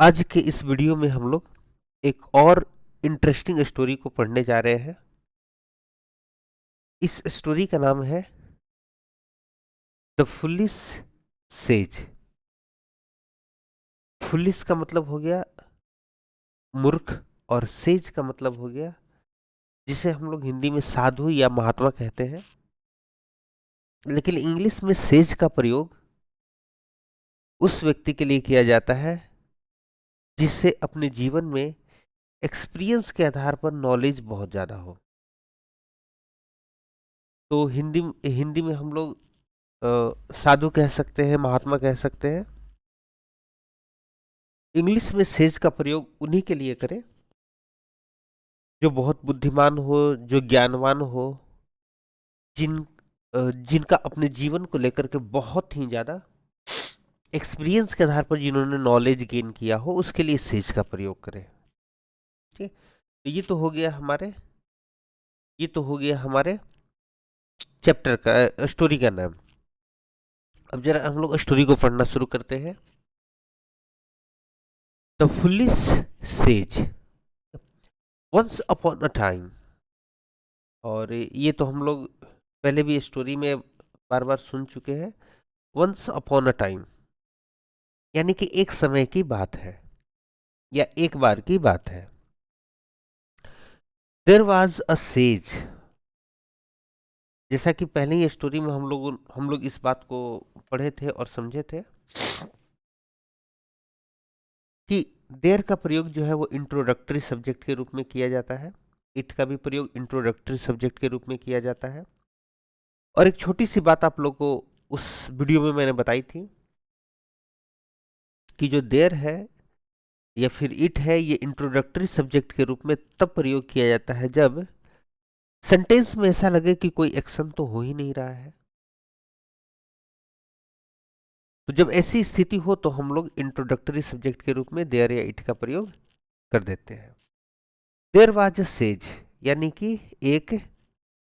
आज के इस वीडियो में हम लोग एक और इंटरेस्टिंग स्टोरी को पढ़ने जा रहे हैं। इस स्टोरी का नाम है द फुलिश सेज। फुलिश का मतलब हो गया मूर्ख, और सेज का मतलब हो गया जिसे हम लोग हिंदी में साधु या महात्मा कहते हैं। लेकिन इंग्लिश में सेज का प्रयोग उस व्यक्ति के लिए किया जाता है जिससे अपने जीवन में एक्सपीरियंस के आधार पर नॉलेज बहुत ज़्यादा हो। तो हिंदी हिंदी में हम लोग साधु कह सकते हैं, महात्मा कह सकते हैं। इंग्लिश में सेज का प्रयोग उन्हीं के लिए करें जो बहुत बुद्धिमान हो, जो ज्ञानवान हो, जिन जिनका अपने जीवन को लेकर के बहुत ही ज्यादा एक्सपीरियंस के आधार पर जिन्होंने नॉलेज गेन किया हो, उसके लिए सेज का प्रयोग करें। ठीक है, तो ये तो हो गया हमारे चैप्टर का, स्टोरी का नाम। अब जरा हम लोग स्टोरी को पढ़ना शुरू करते हैं। The foolish sage. Once upon a time. और ये तो हम लोग पहले भी स्टोरी में बार बार सुन चुके हैं। वंस अपॉन अ टाइम यानी कि एक समय की बात है या एक बार की बात है। There was a sage. जैसा कि पहले ही स्टोरी में हम लोग इस बात को पढ़े थे और समझे थे कि देयर का प्रयोग जो है वो इंट्रोडक्टरी सब्जेक्ट के रूप में किया जाता है। इट का भी प्रयोग इंट्रोडक्टरी सब्जेक्ट के रूप में किया जाता है। और एक छोटी सी बात आप लोग को उस वीडियो में मैंने बताई थी कि जो देयर है या फिर इट है, ये इंट्रोडक्टरी सब्जेक्ट के रूप में तब प्रयोग किया जाता है जब सेंटेंस में ऐसा लगे कि कोई एक्शन तो हो ही नहीं रहा है। तो जब ऐसी स्थिति हो तो हम लोग इंट्रोडक्टरी सब्जेक्ट के रूप में देयर या इट का प्रयोग कर देते हैं। देयर वाज अ सेज यानी कि एक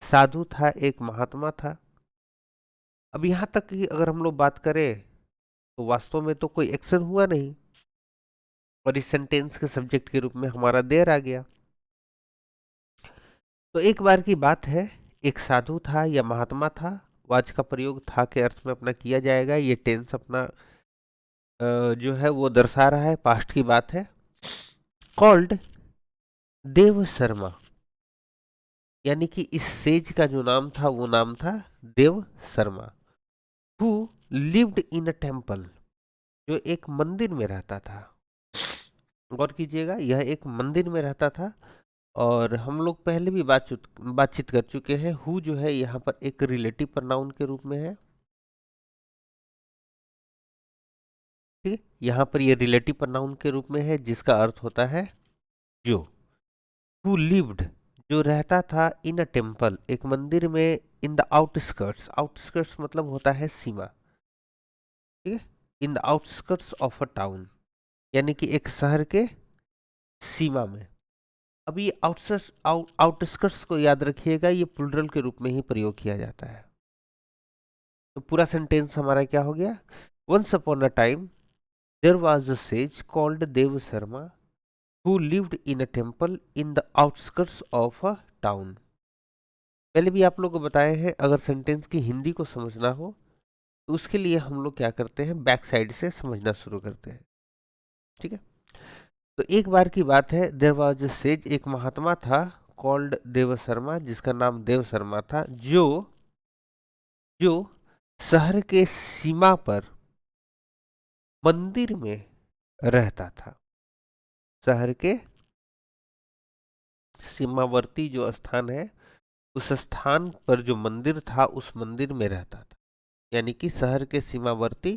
साधु था, एक महात्मा था। अब यहां तक कि अगर हम लोग बात करें तो वास्तव में तो कोई एक्शन हुआ नहीं, और इस सेंटेंस के सब्जेक्ट के रूप में हमारा देयर आ गया। तो एक बार की बात है, एक साधु था या महात्मा था। वाज का प्रयोग था के अर्थ में अपना किया जाएगा। ये टेंस अपना जो है वो दर्शा रहा है, पास्ट की बात है। कॉल्ड देव शर्मा यानी कि इस सेज का जो नाम था वो नाम था Dev Sharma. Who lived in a temple, जो एक मंदिर में रहता था। गौर कीजिएगा, यह एक मंदिर में रहता था। और हम लोग पहले भी बातचीत कर चुके हैं। हु जो है यहाँ पर एक रिलेटिव प्रोनाउन के रूप में है। ठीक है, यहाँ पर ये रिलेटिव प्रोनाउन के रूप में है जिसका अर्थ होता है जो। हु लिव्ड जो रहता था, इन अ टेम्पल एक मंदिर में, इन द आउटस्कर्ट्स, आउटस्कर्ट्स मतलब होता है सीमा। ठीक है, इन the outskirts of a town यानी कि एक शहर के सीमा में। अब ये आउटस्कर्ट्स को याद रखिएगा, ये प्लूरल के रूप में ही प्रयोग किया जाता है। तो पूरा सेंटेंस हमारा क्या हो गया? Once upon a time there was a sage called Dev Sharma who lived in a temple in the outskirts of a town. पहले भी आप लोग को बताए हैं, अगर सेंटेंस की हिंदी को समझना हो तो उसके लिए हम लोग क्या करते हैं, बैक साइड से समझना शुरू करते हैं। ठीक है, तो एक बार की बात है, देयर वाज अ सेज एक महात्मा था, कॉल्ड देव शर्मा जिसका नाम देव शर्मा था, जो जो शहर के सीमा पर मंदिर में रहता था। शहर के सीमावर्ती जो स्थान है, उस स्थान पर जो मंदिर था उस मंदिर में रहता था। यानी कि शहर के सीमावर्ती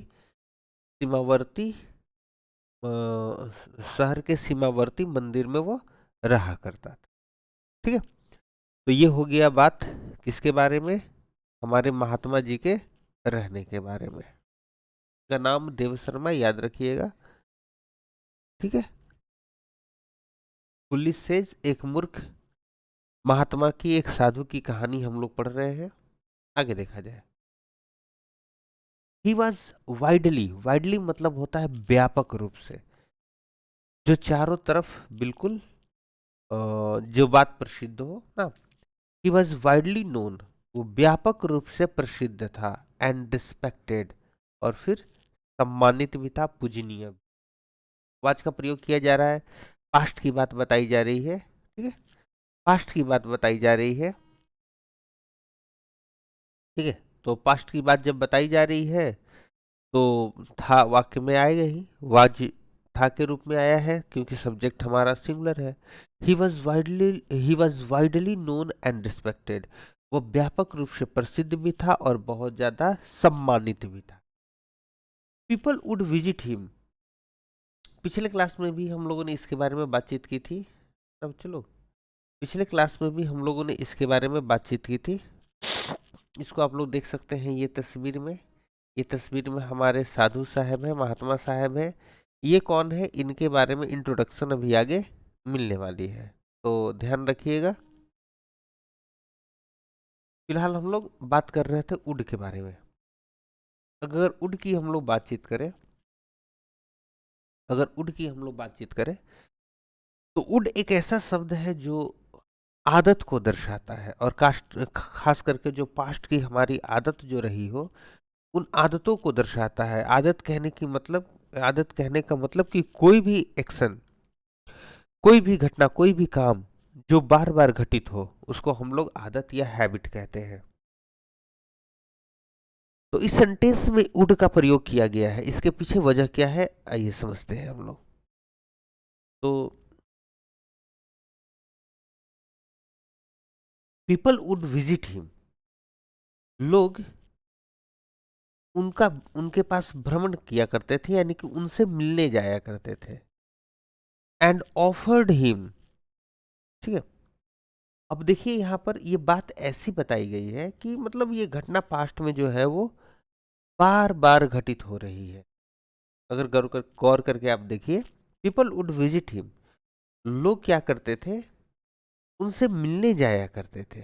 सीमावर्ती शहर के सीमावर्ती मंदिर में वो रहा करता था। ठीक है, तो ये हो गया बात किसके बारे में? हमारे महात्मा जी के रहने के बारे में। का नाम देव शर्मा, याद रखिएगा। ठीक है, पुलिस सेज एक मूर्ख महात्मा की, एक साधु की कहानी हम लोग पढ़ रहे हैं। आगे देखा जाए। ही वॉज वाइडली, वाइडली मतलब होता है व्यापक रूप से। जो चारों तरफ बिल्कुल जो बात प्रसिद्ध हो ना। ही वॉज वाइडली नोन, वो व्यापक रूप से प्रसिद्ध था, एंड रिस्पेक्टेड, और फिर सम्मानित भी था, पूजनीय भी। वाच का प्रयोग किया जा रहा है, पास्ट की बात बताई जा रही है, ठीक है, पास्ट की बात बताई जा रही है, ठीक है। तो पास्ट की बात जब बताई जा रही है तो था वाक्य में आएगा ही, वाज था के रूप में आया है क्योंकि सब्जेक्ट हमारा सिंगुलर है। He was widely known and respected, वो व्यापक रूप से प्रसिद्ध भी था और बहुत ज्यादा सम्मानित भी था। पीपल वुड विजिट हिम, पिछले क्लास में भी हम लोगों ने इसके बारे में बातचीत की थी। अब चलो, पिछले क्लास में भी हम लोगों ने इसके बारे में बातचीत की थी। इसको आप लोग देख सकते हैं ये तस्वीर में। ये तस्वीर में हमारे साधु साहब हैं, महात्मा साहब हैं। ये कौन है, इनके बारे में इंट्रोडक्शन अभी आगे मिलने वाली है, तो ध्यान रखिएगा। फिलहाल हम लोग बात कर रहे थे वुड के बारे में। अगर वुड की हम लोग बातचीत करें, अगर वुड की हम लोग बातचीत करें तो वुड एक ऐसा शब्द है जो आदत को दर्शाता है, और कास्ट खास करके जो पास्ट की हमारी आदत जो रही हो उन आदतों को दर्शाता है। आदत कहने का मतलब कि कोई भी एक्शन, कोई भी घटना, कोई भी काम जो बार बार घटित हो उसको हम लोग आदत या हैबिट कहते हैं। तो इस सेंटेंस में वुड का प्रयोग किया गया है, इसके पीछे वजह क्या है आइए समझते हैं हम लोग। तो पीपल वुड विजिट हिम, लोग उनका उनके पास भ्रमण किया करते थे, यानी कि उनसे मिलने जाया करते थे। एंड ऑफर्ड हिम, ठीक है। अब देखिए यहाँ पर ये बात ऐसी बताई गई है कि मतलब ये घटना पास्ट में जो है वो बार बार घटित हो रही है। अगर गौर करके आप देखिए, पीपल वुड विजिट हिम, लोग क्या करते थे, उनसे मिलने जाया करते थे।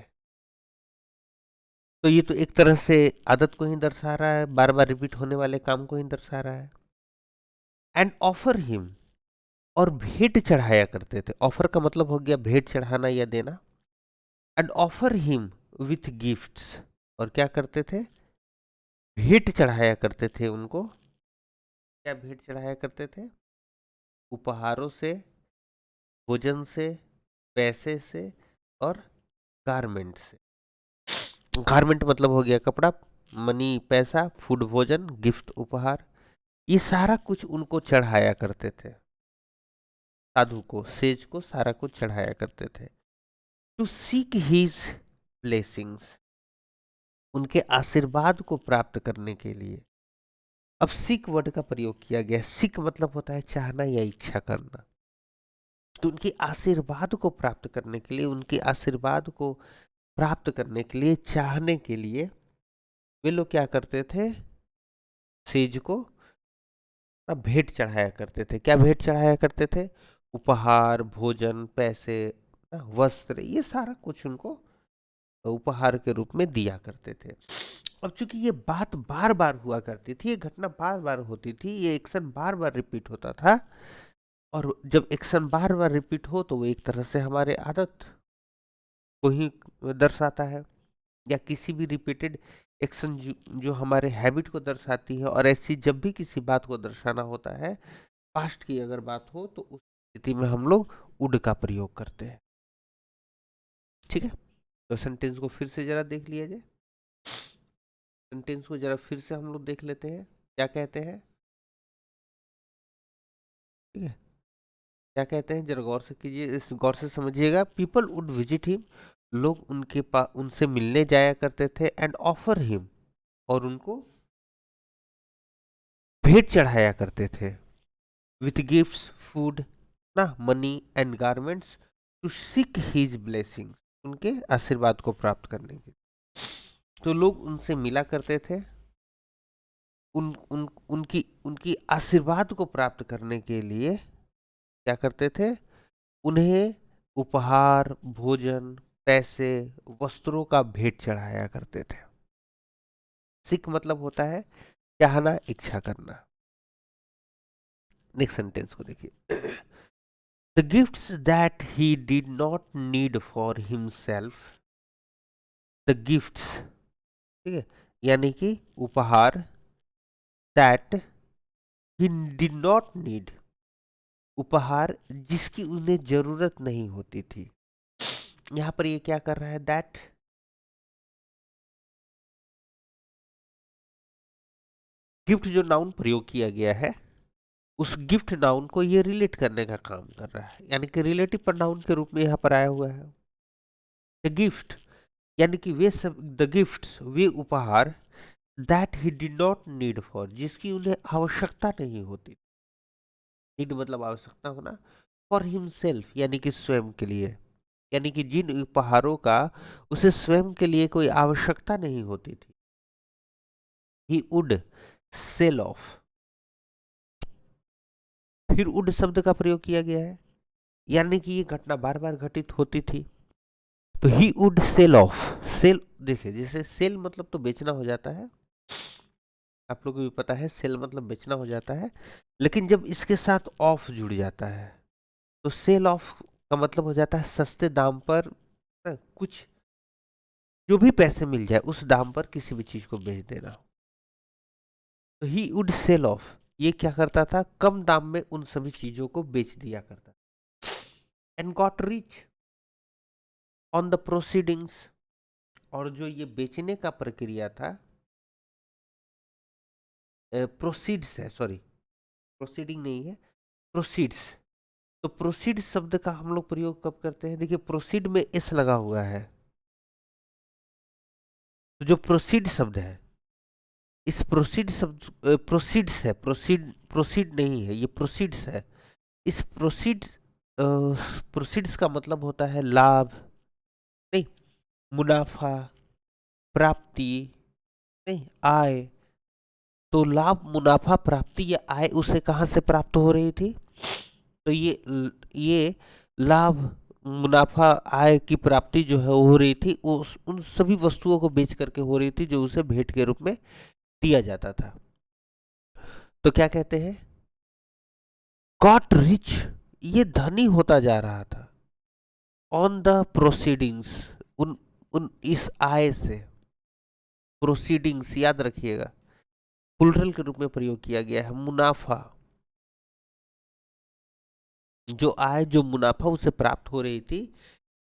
तो ये तो एक तरह से आदत को ही दर्शा रहा है, बार बार रिपीट होने वाले काम को ही दर्शा रहा है। एंड ऑफर हिम, और भेंट चढ़ाया करते थे। ऑफर का मतलब हो गया भेंट चढ़ाना या देना। And offer him with gifts, और क्या करते थे, भेंट चढ़ाया करते थे उनको। क्या भेंट चढ़ाया करते थे, उपहारों से, भोजन से, पैसे से, और गारमेंट से। गारमेंट मतलब हो गया कपड़ा, मनी पैसा, फूड भोजन, गिफ्ट उपहार, ये सारा कुछ उनको चढ़ाया करते थे। साधु को, सेज को सारा कुछ चढ़ाया करते थे। टू सीक हिज ब्लेसिंग्स, उनके आशीर्वाद को प्राप्त करने के लिए। अब सीक वर्ड का प्रयोग किया गया। सीक मतलब होता है चाहना या इच्छा करना। तो उनके आशीर्वाद को प्राप्त करने के लिए, उनके आशीर्वाद को प्राप्त करने के लिए, चाहने के लिए वे लोग क्या करते थे, सेज को भेंट चढ़ाया करते थे। क्या भेंट चढ़ाया करते थे, उपहार, भोजन, पैसे, वस्त्र, ये सारा कुछ उनको उपहार के रूप में दिया करते थे। अब चूंकि ये बात बार बार हुआ करती थी, ये घटना बार बार होती थी, ये एक्शन बार बार रिपीट होता था, और जब एक्शन बार बार रिपीट हो तो वो एक तरह से हमारे आदत को ही दर्शाता है, या किसी भी रिपीटेड एक्शन जो हमारे हैबिट को दर्शाती है। और ऐसी जब भी किसी बात को दर्शाना होता है, पास्ट की अगर बात हो, तो उस स्थिति में हम लोग वुड का प्रयोग करते हैं। ठीक है, तो सेंटेंस को फिर से जरा देख लिया जाए। सेंटेंस को जरा फिर से हम लोग देख लेते हैं, क्या कहते हैं, ठीक है, क्या कहते हैं जरा गौर से कीजिए, इस गौर से समझिएगा। पीपल वुड विजिट हिम, लोग उनके पास उनसे मिलने जाया करते थे। एंड ऑफर हिम, और उनको भेंट चढ़ाया करते थे। विथ गिफ्ट्स, फूड, ना money and garments, to seek his blessing, उनके आशीर्वाद को प्राप्त करने के। तो लोग उनसे मिला करते थे, उन उन उनकी उनकी आशीर्वाद को प्राप्त करने के लिए क्या करते थे, उन्हें उपहार, भोजन, पैसे, वस्त्रों का भेंट चढ़ाया करते थे। सिख मतलब होता है चाहना, इच्छा करना। नेक्स्ट सेंटेंस को देखिए। The gifts that he did not need for himself, the gifts, ठीक है, यानी कि उपहार, that he did not need, उपहार जिसकी उन्हें जरूरत नहीं होती थी। यहां पर ये क्या कर रहा है, दैट, गिफ्ट जो नाउन प्रयोग किया गया है उस गिफ्ट नाउन को ये रिलेट करने का काम कर रहा है, यानी कि रिलेटिव प्रोनाउन के रूप में यहां पर आया हुआ है। द गिफ्ट यानी कि वे सब, द गिफ्ट्स वे उपहार, that he did not need for जिसकी उन्हें आवश्यकता नहीं होती, नीड मतलब आवश्यकता होना, फॉर हिमसेल्फ यानी कि स्वयं के लिए, यानी कि जिन उपहारों का उसे स्वयं के लिए कोई आवश्यकता नहीं होती थी, ही वुड सेल ऑफ, फिर वुड शब्द का प्रयोग किया गया है, यानी कि ये घटना बार बार घटित होती थी, तो he would sell off, sell देखिए जैसे सेल मतलब तो बेचना हो जाता है, आप लोगों को भी पता है सेल मतलब बेचना हो जाता है, लेकिन जब इसके साथ ऑफ जुड़ जाता है तो सेल ऑफ का मतलब हो जाता है सस्ते दाम पर, कुछ जो भी पैसे मिल जाए उस दाम पर किसी भी चीज को बेच देना। तो ही वुड सेल ऑफ, ये क्या करता था, कम दाम में उन सभी चीजों को बेच दिया करता, and got rich on the proceedings, और जो ये बेचने का प्रक्रिया था, प्रोसीड्स है, सॉरी प्रोसीडिंग नहीं है, प्रोसीड्स, तो प्रोसीड शब्द का हम लोग प्रयोग कब करते हैं, देखिए प्रोसीड में एस लगा हुआ है, तो जो प्रोसीड शब्द है, इस प्रोसीड शब्द, प्रोसीड्स है, प्रोसीड प्रोसीड नहीं है, ये प्रोसीड्स है, इस प्रोसीड्स, प्रोसीड्स का मतलब होता है लाभ, नहीं, मुनाफा, प्राप्ति, नहीं, आय, तो लाभ मुनाफा प्राप्ति या आय उसे कहां से प्राप्त हो रही थी, तो ये लाभ मुनाफा आय की प्राप्ति जो है वो हो रही थी उन सभी वस्तुओं को बेच करके हो रही थी जो उसे भेंट के रूप में दिया जाता था। तो क्या कहते हैं, गॉट रिच, ये धनी होता जा रहा था, ऑन द प्रोसीडिंग्स, उन उन इस आय से, प्रोसीडिंग्स याद रखिएगा प्लूरल के रूप में प्रयोग किया गया है, मुनाफा, जो आय जो मुनाफा उसे प्राप्त हो रही थी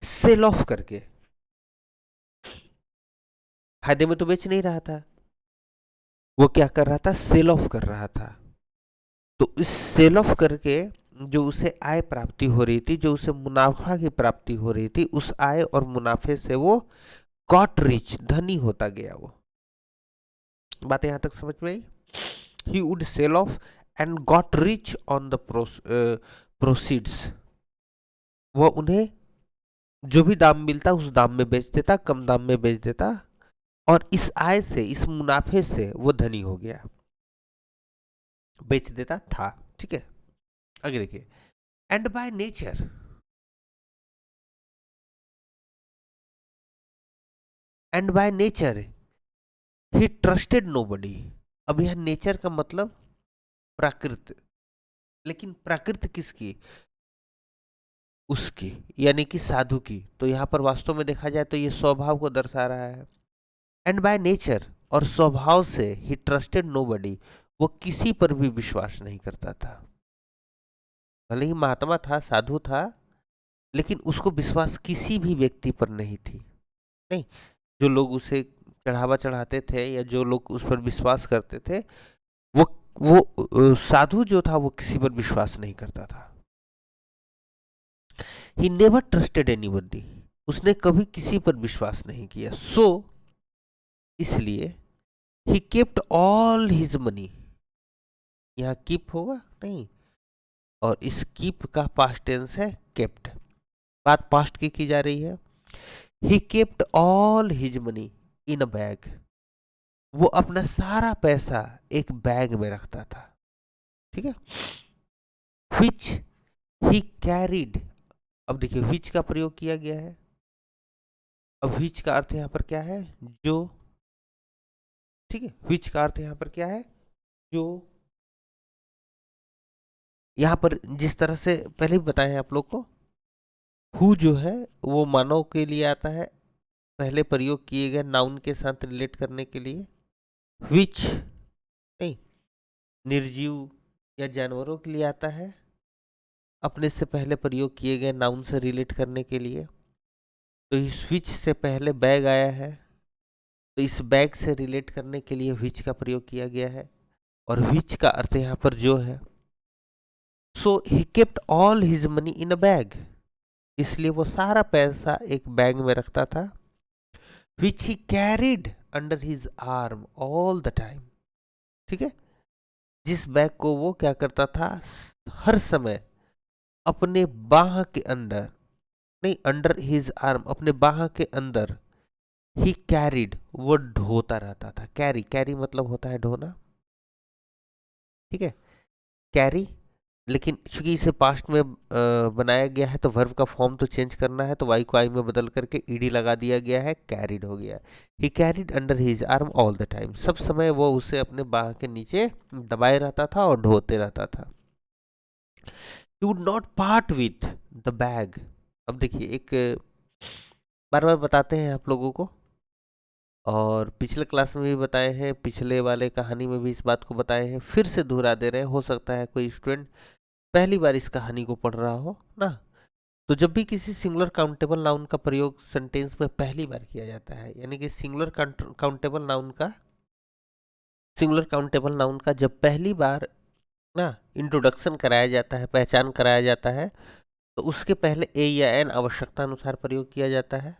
सेल ऑफ करके, फायदे में तो बेच नहीं रहा था, वो क्या कर रहा था, सेल ऑफ कर रहा था, तो इस सेल ऑफ करके जो उसे आय प्राप्ति हो रही थी, जो उसे मुनाफा की प्राप्ति हो रही थी, उस आय और मुनाफे से वो गॉट रिच, धनी होता गया वो। बात यहां तक समझ में आई, he would sell off and got rich on the proceeds, वो उन्हें जो भी दाम मिलता उस दाम में बेच देता, कम दाम में बेच देता, और इस आय से, इस मुनाफे से वो धनी हो गया, बेच देता था, ठीक है। आगे देखिए, and by nature, and by nature he trusted nobody, अब यह नेचर का मतलब प्राकृत, लेकिन प्राकृत किसकी, उसकी, यानी कि साधु की, तो यहां पर वास्तव में देखा जाए तो ये स्वभाव को दर्शा रहा है, एंड बाय नेचर, और स्वभाव से ही ट्रस्टेड नोबडी, वो किसी पर भी विश्वास नहीं करता था, भले ही महात्मा था, साधु था, लेकिन उसको विश्वास किसी भी व्यक्ति पर नहीं थी, नहीं, जो लोग उसे चढ़ावा चढ़ाते थे या जो लोग उस पर विश्वास करते थे, वो साधु जो था वो किसी पर विश्वास नहीं करता था, ही नेवर ट्रस्टेड एनीबॉडी, उसने कभी किसी पर विश्वास नहीं किया, सो इसलिए ही केप्ट ऑल हिज मनी, यहाँ कीप होगा नहीं, और इस कीप का पास्ट टेंस है केप्ट, बात पास्ट की जा रही है, ही kept all his money in a bag, वो अपना सारा पैसा एक बैग में रखता था, ठीक है, विच ही कैरिड, अब देखिए विच का प्रयोग किया गया है, अब विच का अर्थ यहां पर क्या है, जो, ठीक है, विच का अर्थ यहां पर क्या है, जो, यहाँ पर जिस तरह से पहले भी बताए हैं आप लोग को, हु जो है वो मानव के लिए आता है पहले प्रयोग किए गए नाउन के साथ रिलेट करने के लिए। विच नहीं, निर्जीव या जानवरों के लिए आता है अपने से पहले प्रयोग किए गए नाउन से रिलेट करने के लिए। तो इस विच से पहले बैग आया है, तो इस बैग से रिलेट करने के लिए विच का प्रयोग किया गया है, और विच का अर्थ यहाँ पर जो है। So he kept all his money in a bag, इसलिए वो सारा पैसा एक बैग में रखता था। Which he carried under his arm all the time, ठीक है, जिस बैग को वो क्या करता था, हर समय अपने बाह के अंदर, नहीं अंडर हिज आर्म, अपने बाह के अंदर, ही कैरिड वो ढोता रहता था। कैरी, कैरी मतलब होता है ढोना, ठीक है, कैरी। लेकिन चूंकि इसे पास्ट में बनाया गया है तो वर्ब का फॉर्म तो चेंज करना है, तो वाई को आई में बदल करके ईडी लगा दिया गया है, कैरिड हो गया। ही carried under his arm all the time, सब समय वो उसे अपने बाह के नीचे दबाए रहता था और ढोते रहता था। He would not part with the bag. अब देखिए, एक बार बार बताते हैं आप लोगों को, और पिछले क्लास में भी बताए हैं, पिछले वाले कहानी में भी इस बात को बताए हैं, फिर से दोहरा दे रहे हैं। हो सकता है कोई स्टूडेंट पहली बार इस कहानी को पढ़ रहा हो ना। तो जब भी किसी सिंगुलर काउंटेबल नाउन का प्रयोग सेंटेंस में पहली बार किया जाता है, यानी कि सिंगुलर काउंटेबल नाउन का जब पहली बार ना इंट्रोडक्शन कराया जाता है, पहचान कराया जाता है, तो उसके पहले ए या एन आवश्यकता अनुसार प्रयोग किया जाता है।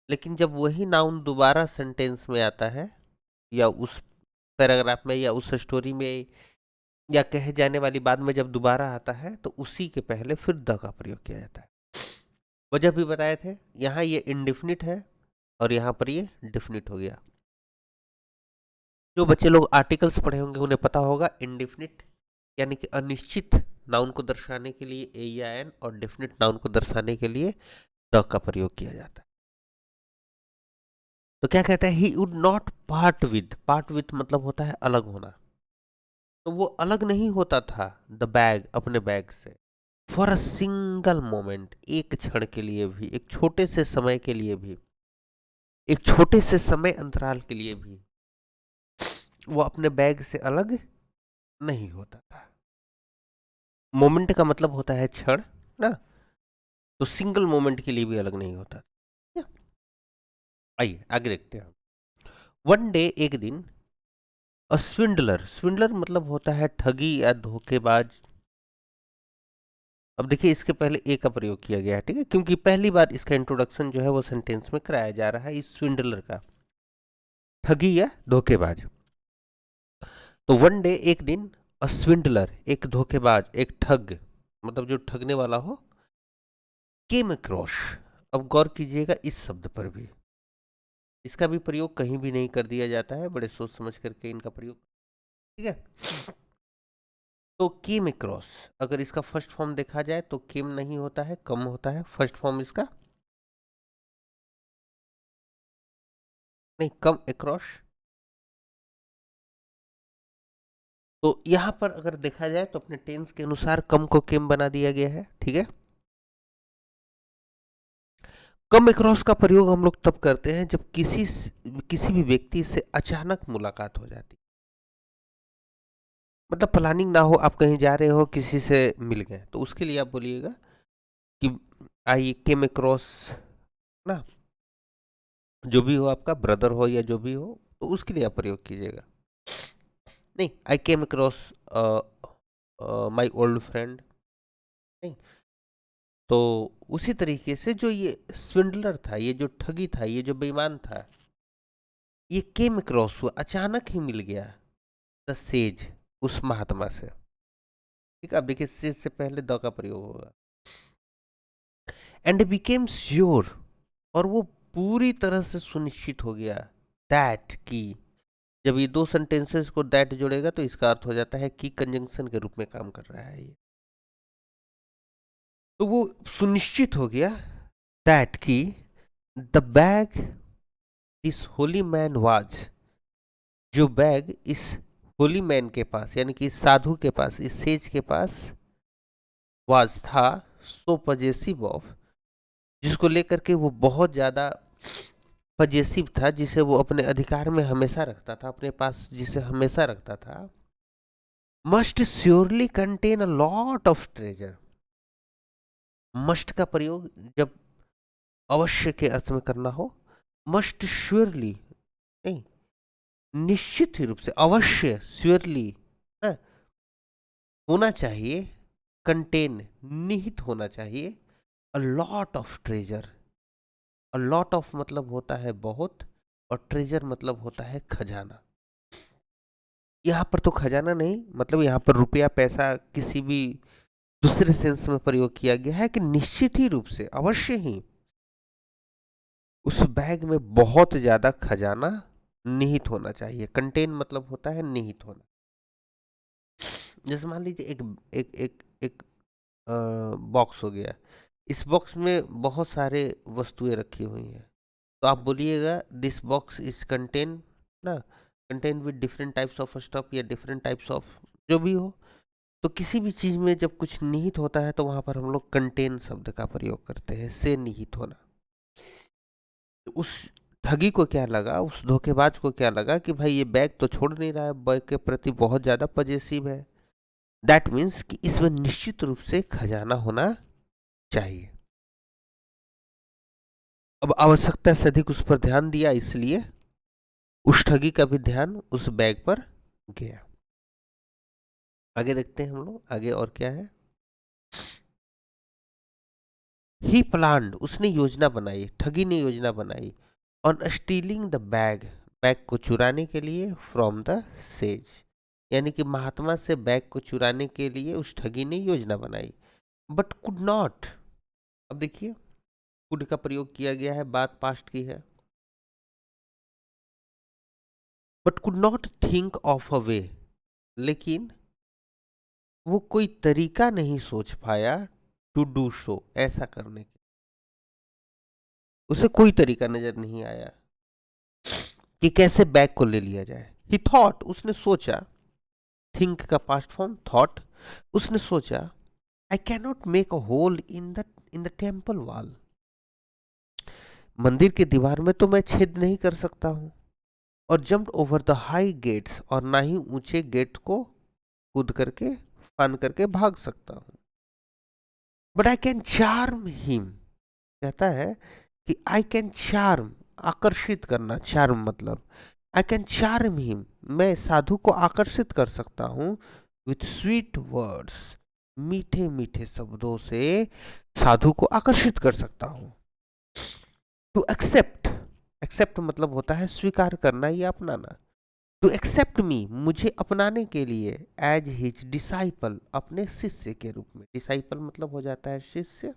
लेकिन जब वही नाउन दोबारा सेंटेंस में आता है, या उस पैराग्राफ में या उस स्टोरी में या कहे जाने वाली बात में जब दोबारा आता है, तो उसी के पहले फिर द का प्रयोग किया जाता है। वजह भी बताए थे, यहाँ ये इंडिफिनिट है और यहाँ पर ये डिफिनिट हो गया। जो बच्चे लोग आर्टिकल्स पढ़े होंगे उन्हें पता होगा, इंडिफिनिट यानी कि अनिश्चित नाउन को दर्शाने के लिए ए या एन, और डेफिनिट नाउन को दर्शाने के लिए द का प्रयोग किया जाता है। तो क्या कहता है, he would not part with मतलब होता है अलग होना। तो वो अलग नहीं होता था द बैग, अपने बैग से, फॉर अ सिंगल मोमेंट, एक क्षण के लिए भी, एक छोटे से समय के लिए भी, एक छोटे से समय अंतराल के लिए भी वो अपने बैग से अलग नहीं होता था। मोमेंट का मतलब होता है क्षण ना, तो सिंगल मोमेंट के लिए भी अलग नहीं होता था। आइए आगे देखते हैं। वन डे, एक दिन, अ स्विंडलर, स्विंडलर मतलब होता है ठगी या धोखेबाज। अब देखिए, इसके पहले ए का प्रयोग किया गया है, ठीक है, क्योंकि पहली बार इसका इंट्रोडक्शन जो है वो सेंटेंस में कराया जा रहा है, इस स्विंडलर का, ठगी या धोखेबाज। तो वन डे, एक दिन, अ स्विंडलर एक धोखेबाज, एक ठग मतलब जो ठगने वाला हो, केम अक्रॉस। अब गौर कीजिएगा इस शब्द पर भी, इसका भी प्रयोग कहीं भी नहीं कर दिया जाता है, बड़े सोच समझ करके इनका प्रयोग, ठीक है। तो केम अक्रॉस, अगर इसका फर्स्ट फॉर्म देखा जाए तो केम नहीं होता है, कम होता है फर्स्ट फॉर्म इसका, नहीं कम अक्रॉस। तो यहां पर अगर देखा जाए तो अपने टेंस के अनुसार कम को केम बना दिया गया है, ठीक है। कम अक्रॉस का प्रयोग हम लोग तब करते हैं जब किसी भी व्यक्ति से अचानक मुलाकात हो जाती, मतलब प्लानिंग ना हो, आप कहीं जा रहे हो, किसी से मिल गए, तो उसके लिए आप बोलिएगा कि आई केम अक्रॉस ना, जो भी हो आपका ब्रदर हो या जो भी हो, तो उसके लिए आप प्रयोग कीजिएगा। नहीं, I came across my old friend, नहीं। तो उसी तरीके से जो ये स्विंडलर था, ये जो ठगी था, ये जो बेईमान था, ये केम अक्रॉस हुआ, अचानक ही मिल गया द सेज, उस महात्मा से, ठीक है। अब देखिए, सेज से पहले द का प्रयोग होगा, एंड बिकेम श्योर, और वो पूरी तरह से सुनिश्चित हो गया, दैट की, जब ये दो सेंटेंसेस को दैट जोड़ेगा तो इसका अर्थ हो जाता है कि कंजंक्शन के रूप में काम कर रहा है ये। तो वो सुनिश्चित हो गया दैट की the bag this Holi man was, जो बैग इस होली मैन के पास, यानी कि इस साधु के पास, इस सेज के पास वाज था सो पजेसिव ऑफ, जिसको लेकर के वो बहुत ज्यादा पजेसिव था, जिसे वो अपने अधिकार में हमेशा रखता था, अपने पास जिसे हमेशा रखता था, must surely contain a lot of treasure. Must का प्रयोग जब अवश्य के अर्थ में करना हो, मस्ट श्योरली नहीं, निश्चित ही रूप से, अवश्य, श्योरली होना चाहिए, कंटेन निहित होना चाहिए, a lot of treasure. A lot of मतलब होता है बहुत, और ट्रेजर मतलब होता है खजाना। यहाँ पर तो खजाना नहीं, मतलब यहाँ पर रुपया पैसा किसी भी दूसरे सेंस में प्रयोग किया गया है कि निश्चित ही रूप से, अवश्य ही उस बैग में बहुत ज्यादा खजाना निहित होना चाहिए। कंटेन मतलब होता है निहित होना। जैसे मान लीजिए एक एक एक एक बॉक्स हो गया, इस बॉक्स में बहुत सारे वस्तुएं रखी हुई हैं, तो आप बोलिएगा दिस बॉक्स इज कंटेन ना, contain with different types of stuff या डिफरेंट टाइप्स ऑफ जो भी हो। तो किसी भी चीज में जब कुछ निहित होता है तो वहां पर हम लोग कंटेन शब्द का प्रयोग करते हैं, से निहित होना। तो उस ठगी को क्या लगा, उस धोखेबाज को क्या लगा कि भाई ये बैग तो छोड़ नहीं रहा है, बैग के प्रति बहुत ज्यादा पजेसिव है, दैट मीन्स कि इसमें निश्चित रूप से खजाना होना चाहिए। अब आवश्यकता से अधिक उस पर ध्यान दिया, इसलिए उस ठगी का भी ध्यान उस बैग पर गया। आगे देखते हैं हम लोग, आगे और क्या है। ही प्लान्ड, उसने योजना बनाई, ठगी ने योजना बनाई, on stealing the bag, bag को चुराने के लिए, फ्रॉम द सेज, यानी कि महात्मा से बैग को चुराने के लिए उस ठगी ने योजना बनाई, बट कुड नॉट। अब देखिए कुड का प्रयोग किया गया है, बात पास्ट की है, but could not think of a way, लेकिन वो कोई तरीका नहीं सोच पाया, टू डू सो, ऐसा करने के, उसे कोई तरीका नजर नहीं आया कि कैसे बैग को ले लिया जाए। ही थॉट, उसने सोचा, थिंक का पास्ट फॉर्म थॉट, उसने सोचा, I can not make a hole in the temple wall, मंदिर के दीवार में तो मैं छेद नहीं कर सकता हूं, और jump over the high gates, और ना ही ऊंचे गेट को कूद करके फान करके भाग सकता हूं, but I can charm him, कहता है कि आई कैन चार्म, आकर्षित करना, चार्म मतलब आई कैन चार्म हिम, मैं साधु को आकर्षित कर सकता हूँ, विथ स्वीट वर्ड्स, मीठे मीठे शब्दों से साधु को आकर्षित कर सकता हूँ। टू एक्सेप्ट, एक्सेप्ट मतलब होता है स्वीकार करना या अपनाना, टू एक्सेप्ट मी, मुझे अपनाने के लिए, एज हिज डिसाइपल, अपने शिष्य के रूप में, डिसाइपल मतलब हो जाता है शिष्य।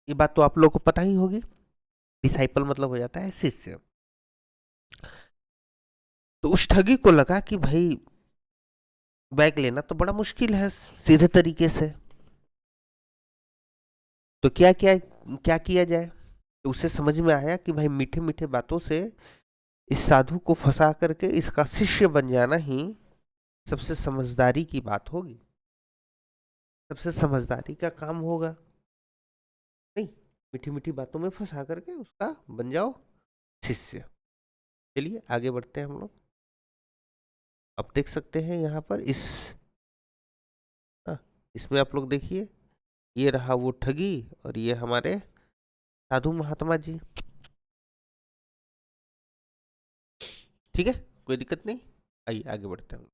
ये बात तो आप लोग को पता ही होगी, डिसाइपल मतलब हो जाता है शिष्य। तो उस ठगी को लगा कि भाई बैग लेना तो बड़ा मुश्किल है सीधे तरीके से, तो क्या क्या क्या किया जाए। तो उसे समझ में आया कि भाई मीठे मीठे बातों से इस साधु को फंसा करके इसका शिष्य बन जाना ही सबसे समझदारी की बात होगी, सबसे समझदारी का काम होगा। नहीं, मीठी मीठी बातों में फंसा करके उसका बन जाओ शिष्य। चलिए आगे बढ़ते हैं हम लोग। अब देख सकते हैं यहाँ पर हाँ, इसमें आप लोग देखिए, ये रहा वो ठगी और ये हमारे साधु महात्मा जी। ठीक है, कोई दिक्कत नहीं, आइए आगे बढ़ते हैं।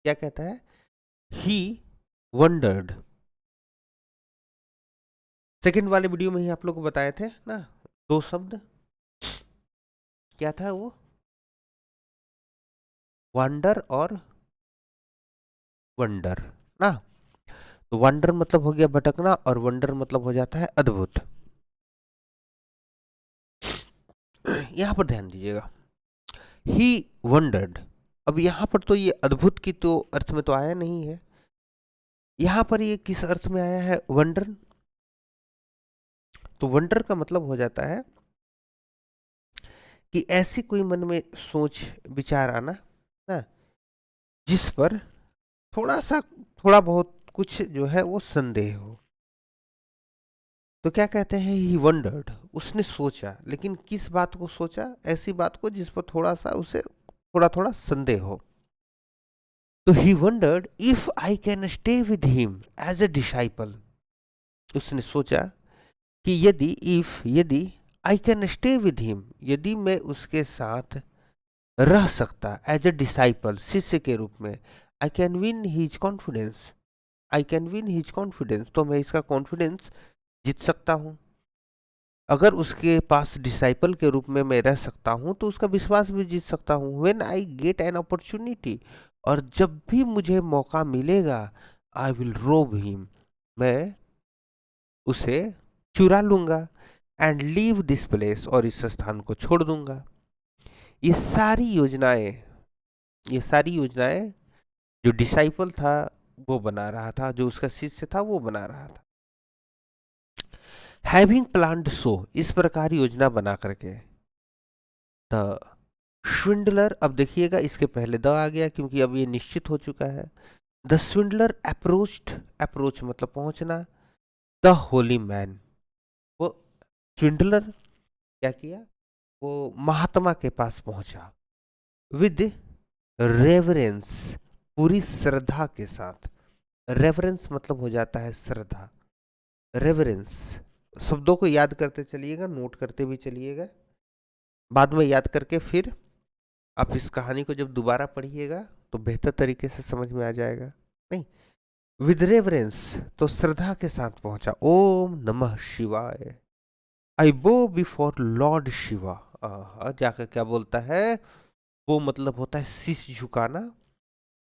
क्या कहता है, ही वंडर्ड, सेकंड वाले वीडियो में ही आप लोग को बताए थे ना, दो शब्द, क्या था वो, वंडर और वंडर ना। तो वंडर मतलब हो गया भटकना, और वंडर मतलब हो जाता है अद्भुत। यहां पर ध्यान दीजिएगा, ही वंडर्ड, अब यहां पर तो ये अद्भुत की तो अर्थ में तो आया नहीं है, यहां पर ये किस अर्थ में आया है, वंडर। तो वंडर का मतलब हो जाता है कि ऐसी कोई मन में सोच विचार आना ना, जिस पर थोड़ा बहुत कुछ जो है वो संदेह हो। तो क्या कहते हैं, ही वंडर्ड, उसने सोचा, लेकिन किस बात को सोचा? ऐसी बात को जिस पर थोड़ा सा उसे थोड़ा थोड़ा संदेह हो। तो he wondered if I can stay with him as a disciple. उसने सोचा कि यदि I can stay with him, यदि मैं उसके साथ रह सकता एज ए डिसाइपल, शिष्य के रूप में, I can win his confidence, I can win his confidence, तो मैं इसका कॉन्फिडेंस जीत सकता हूं। अगर उसके पास डिसाइपल के रूप में मैं रह सकता हूं तो उसका विश्वास भी जीत सकता हूं। When I get an opportunity, और जब भी मुझे मौका मिलेगा, आई विल रोब हिम, मैं उसे चुरा लूंगा, एंड लीव दिस प्लेस, और इस स्थान को छोड़ दूंगा। ये सारी योजनाएं ये सारी योजनाएं जो डिसाइपल था वो बना रहा था, जो उसका शिष्य था वो बना रहा था। हैविंग प्लान्ड सो, इस प्रकार योजना बना करके, द स्विंडलर, अब देखिएगा इसके पहले द आ गया क्योंकि अब ये निश्चित हो चुका है। द स्विंडलर अप्रोच्ड, अप्रोच मतलब पहुंचना, द होली मैन, वो स्विंडलर क्या किया, वो महात्मा के पास पहुंचा, विद रेवरेंस, पूरी श्रद्धा के साथ। रेवरेंस मतलब हो जाता है श्रद्धा, रेवरेंस। शब्दों को याद करते चलिएगा, नोट करते भी चलिएगा, बाद में याद करके फिर आप इस कहानी को जब दोबारा पढ़िएगा तो बेहतर तरीके से समझ में आ जाएगा। नहीं, विद रेवरेंस तो श्रद्धा के साथ पहुंचा, ओम नमः शिवाय, आई बो बिफोर लॉर्ड शिवा। जाकर क्या बोलता है, वो मतलब होता है शीश झुकाना,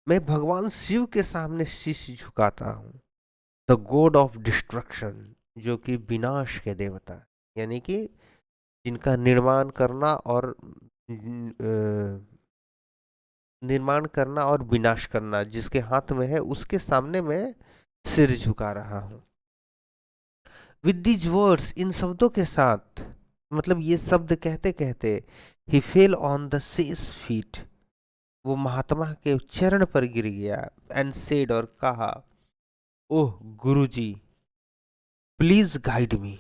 मैं भगवान शिव के सामने शीश झुकाता हूँ। द गॉड ऑफ डिस्ट्रक्शन, जो कि विनाश के देवता, यानी कि जिनका निर्माण करना और विनाश करना जिसके हाथ में है, उसके सामने मैं सिर झुका रहा हूं। विद दीज वर्ड्स, इन शब्दों के साथ, मतलब ये शब्द कहते कहते, he fell on the sage's feet, वो महात्मा के चरण पर गिर गया, एंड सेड, और कहा, ओह गुरुजी, प्लीज गाइड मी,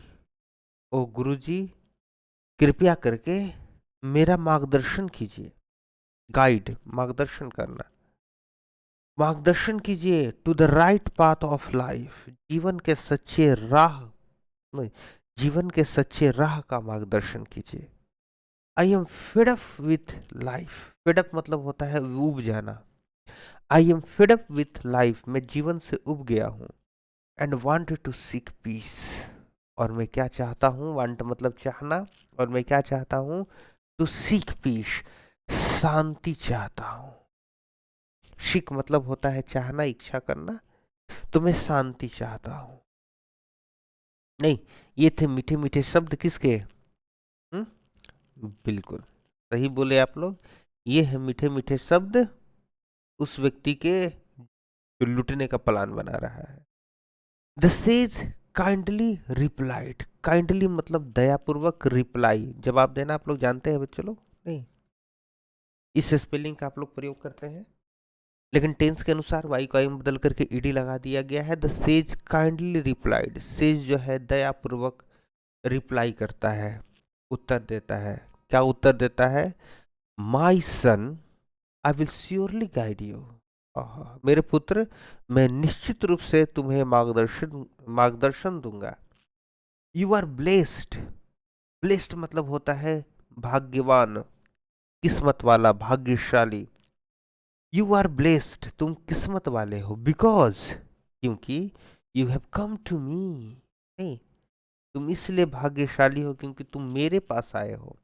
ओ गुरुजी कृपया करके मेरा मार्गदर्शन कीजिए। गाइड, मार्गदर्शन करना, मार्गदर्शन कीजिए, to the right path of life, जीवन के सच्चे राह, नहीं, जीवन के सच्चे राह का मार्गदर्शन कीजिए। I am fed up with life, fed up मतलब होता है उब जाना, I am fed up with life, मैं जीवन से उब गया हूँ, and wanted to seek peace, और मैं क्या चाहता हूँ, वांट मतलब चाहना, और मैं क्या चाहता हूँ, टू सीक पीस, शांति चाहता हूँ। शिक मतलब होता है चाहना, इच्छा करना, तो मैं शांति चाहता हूं। नहीं, ये थे मीठे मीठे शब्द किसके? बिल्कुल सही बोले आप लोग, ये है मीठे मीठे शब्द उस व्यक्ति के जो लुटने का प्लान बना रहा है। The says kindly replied, kindly मतलब दयापूर्वक, रिप्लाई जवाब देना, आप लोग जानते हैं बच्चे लोग, नहीं, इस स्पेलिंग का आप लोग प्रयोग करते हैं, लेकिन टेंस के अनुसार वाई का एम बदल करके ईडी लगा दिया गया है। The says kindly replied, says जो है दयापूर्वक रिप्लाई करता है, उत्तर देता है। क्या उत्तर देता है? My son, I will surely guide you, मेरे पुत्र, मैं निश्चित रूप से तुम्हें मार्गदर्शन दूंगा। यू आर ब्लेस्ड, ब्लेस्ड मतलब होता है भाग्यवान, किस्मत वाला, भाग्यशाली। यू आर ब्लेस्ड, तुम किस्मत वाले हो, बिकॉज, क्योंकि, you have come to me, नहीं, तुम इसलिए भाग्यशाली हो क्योंकि तुम मेरे पास आए हो,